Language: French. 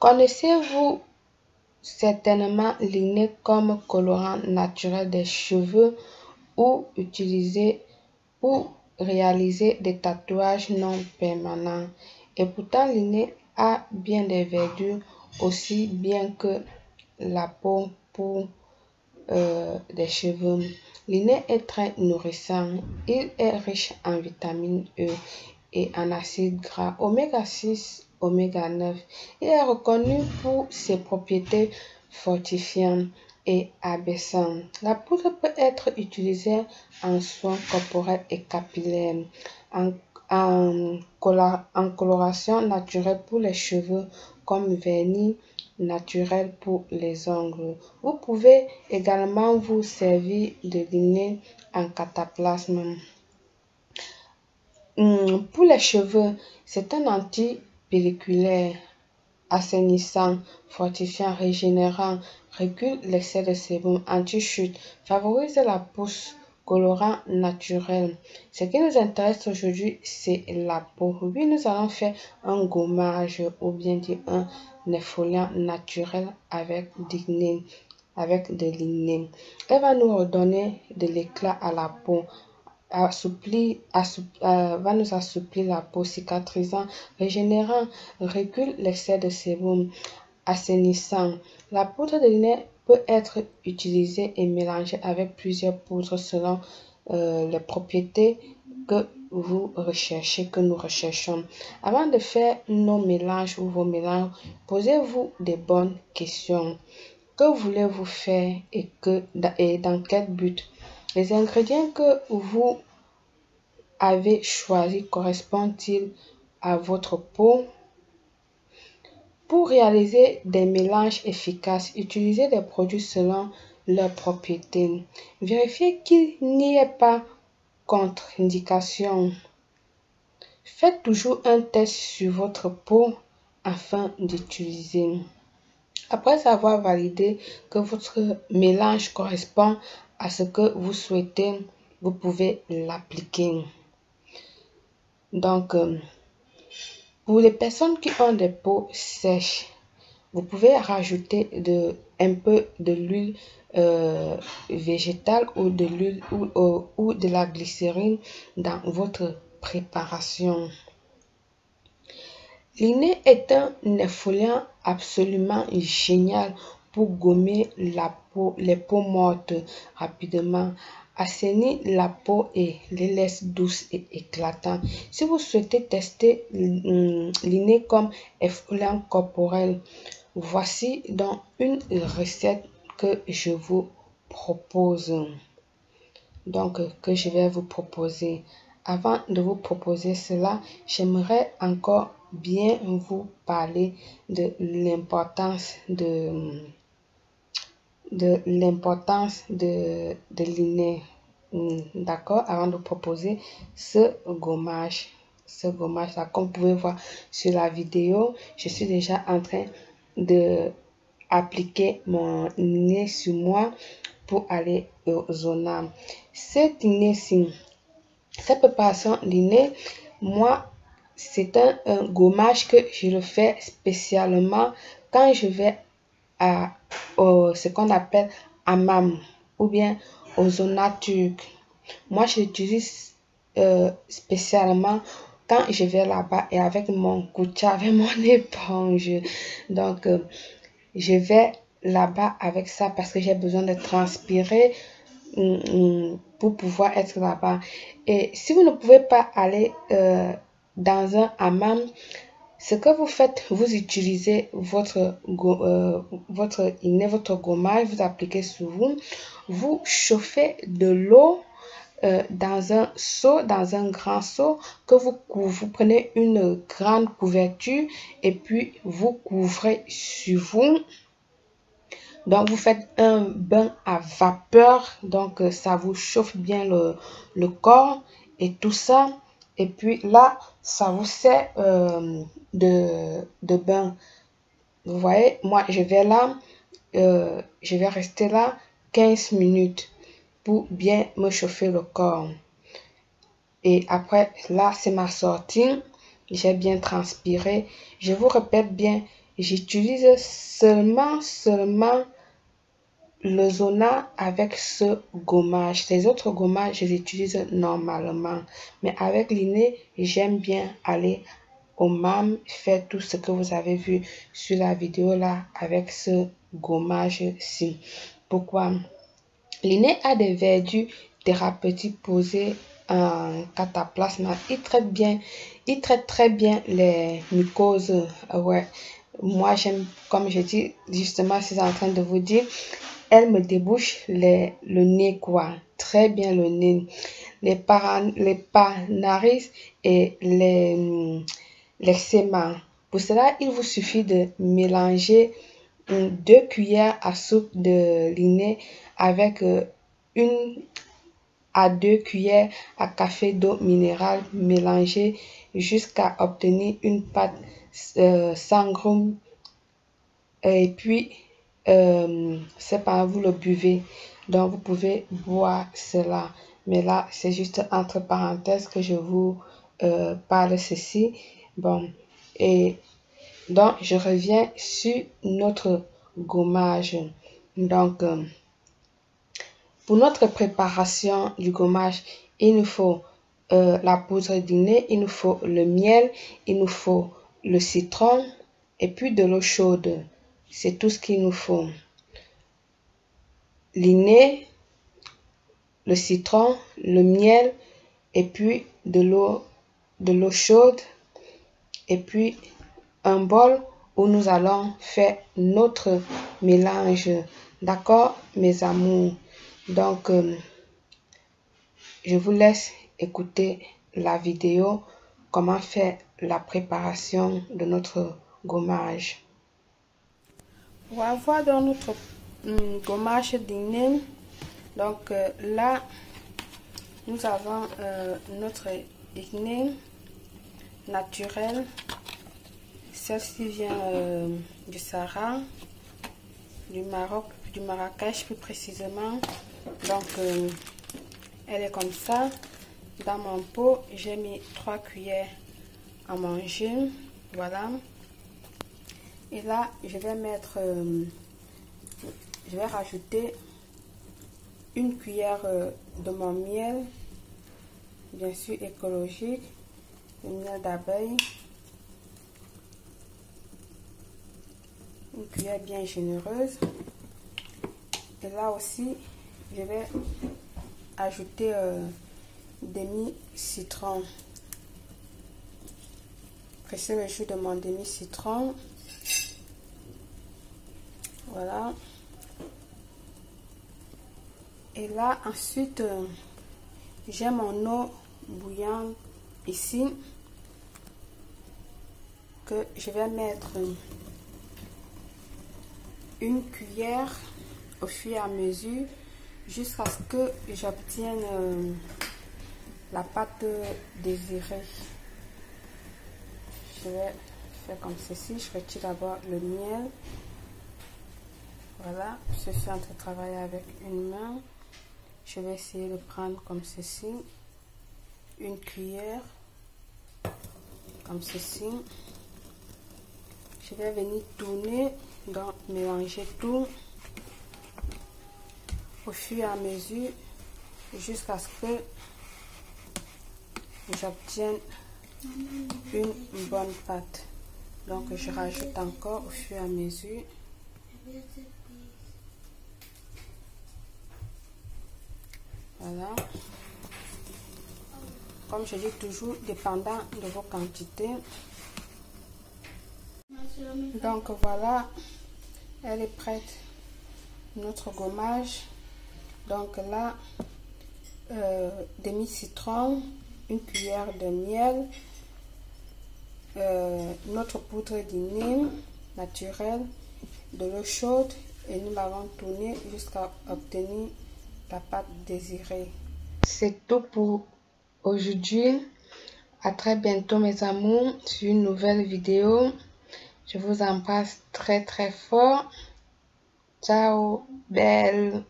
Connaissez-vous certainement l'inné comme colorant naturel des cheveux ou utilisé pour réaliser des tatouages non permanents? Et pourtant, l'inné a bien des vertus aussi bien que la peau pour des cheveux. L'inné est très nourrissant. Il est riche en vitamine E et en acides gras oméga 6, oméga 9. Il est reconnu pour ses propriétés fortifiantes et abaissantes. La poudre peut être utilisée en soins corporels et capillaires, en, en coloration naturelle pour les cheveux comme vernis naturel pour les ongles. Vous pouvez également vous servir de l'inné en cataplasme. Pour les cheveux, c'est un antipelliculaire assainissant, fortifiant, régénérant, régule l'excès de sébum, anti-chute, favorise la pousse, colorant naturel. Ce qui nous intéresse aujourd'hui, c'est la peau. Oui, nous allons faire un gommage ou bien dire un exfoliant naturel avec de l'inné. Elle va nous redonner de l'éclat à la peau. Va nous assouplir la peau, cicatrisant, régénérant, régule l'excès de sébum, assainissant. La poudre de lait peut être utilisée et mélangée avec plusieurs poudres selon les propriétés que vous recherchez, que nous recherchons. Avant de faire nos mélanges ou vos mélanges, posez-vous des bonnes questions. Que voulez-vous faire et dans quel but? Les ingrédients que vous avez choisis correspondent-ils à votre peau? Pour réaliser des mélanges efficaces, utilisez des produits selon leurs propriétés. Vérifiez qu'il n'y ait pas contre-indication. Faites toujours un test sur votre peau afin d'utiliser. Après avoir validé que votre mélange correspond à ce que vous souhaitez, vous pouvez l'appliquer. Donc, pour les personnes qui ont des peaux sèches, vous pouvez rajouter un peu de l'huile végétale ou de l'huile ou de la glycérine dans votre préparation. L'inné est un exfoliant absolument génial pour gommer les peaux mortes rapidement, assainir la peau et les laisse douces et éclatantes. Si vous souhaitez tester l'inné comme exfoliant corporel, voici donc une recette que je vous propose. Donc, que je vais vous proposer. Avant de vous proposer cela, j'aimerais encore bien vous parler de l'importance de l'inné. D'accord? Avant de proposer ce gommage. Ce gommage-là, comme vous pouvez voir sur la vidéo, je suis déjà en train de appliquer mon inné sur moi pour aller au zona. Cette préparation d'inné, moi, c'est un gommage que je le fais spécialement quand je vais à ce qu'on appelle hammam ou bien au zona turc. Moi, je l'utilise spécialement quand je vais là-bas et avec mon koucha, avec mon éponge. Donc, je vais là-bas avec ça parce que j'ai besoin de transpirer pour pouvoir être là-bas. Et si vous ne pouvez pas aller dans un hammam, ce que vous faites, vous utilisez votre inné, votre gommage, vous appliquez sur vous, vous chauffez de l'eau dans un seau, dans un grand seau, que vous prenez une grande couverture et puis vous couvrez sur vous. Donc, vous faites un bain à vapeur. Donc, ça vous chauffe bien le corps et tout ça. Et puis là, ça vous sert de bain. Vous voyez, moi, je vais rester là 15 minutes pour bien me chauffer le corps. Et après, là, c'est ma sortie. J'ai bien transpiré. Je vous répète bien, j'utilise seulement le Zona avec ce gommage. Les autres gommages, je les utilise normalement. Mais avec l'inné, j'aime bien aller au MAM, faire tout ce que vous avez vu sur la vidéo là avec ce gommage-ci. Pourquoi? L'inné a des vertus thérapeutiques posées en cataplasme. Il traite très bien les mucoses. Ouais. Moi, j'aime, comme je dis, justement, je suis en train de vous dire, elle me débouche le nez, quoi. Très bien le nez. Les panaris et l'eczéma. Pour cela, il vous suffit de mélanger 2 cuillères à soupe de l'inné avec 1 à 2 cuillères à café d'eau minérale mélangée jusqu'à obtenir une pâte 100 grammes. Et puis, c'est pas vous le buvez. Donc, vous pouvez boire cela. Mais là, c'est juste entre parenthèses que je vous parle ceci. Bon, et donc, je reviens sur notre gommage. Donc, pour notre préparation du gommage, il nous faut la poudre d'inné, il nous faut le miel, il nous faut le citron et puis de l'eau chaude. C'est tout ce qu'il nous faut. L'inné, le citron, le miel et puis de l'eau chaude et puis un bol où nous allons faire notre mélange. D'accord, mes amours? Donc, je vous laisse écouter la vidéo, comment faire la préparation de notre gommage. On va voir dans notre gommage d'inné. Donc là, nous avons notre inné naturel. Celle-ci vient du Sahara, du Maroc, du Marrakech plus précisément. Donc, elle est comme ça. Dans mon pot, j'ai mis 3 cuillères à manger. Voilà. Et là, je vais rajouter 1 cuillère de mon miel, bien sûr écologique, le miel d'abeille. Une cuillère bien généreuse. Et là aussi, je vais ajouter demi-citron. Presser le jus de mon demi-citron. Voilà. Et là, ensuite, j'ai mon eau bouillante ici que je vais mettre 1 cuillère au fur et à mesure jusqu'à ce que j'obtienne la pâte désirée. Je vais faire comme ceci. Je retire d'abord le miel. Voilà, je suis en train de travailler avec une main. Je vais essayer de prendre comme ceci. 1 cuillère. Comme ceci. Je vais venir tourner, donc mélanger tout au fur et à mesure jusqu'à ce que j'obtienne une bonne pâte. Donc je rajoute encore au fur et à mesure. Voilà. Comme je dis toujours, dépendant de vos quantités. Donc voilà, elle est prête, notre gommage. Donc là, demi-citron, 1 cuillère de miel, notre poudre d'inné naturelle, de l'eau chaude et nous l'avons tourné jusqu'à obtenir la pâte désirée. C'est tout pour aujourd'hui. À très bientôt mes amours sur une nouvelle vidéo. Je vous embrasse très très fort. Ciao, belle.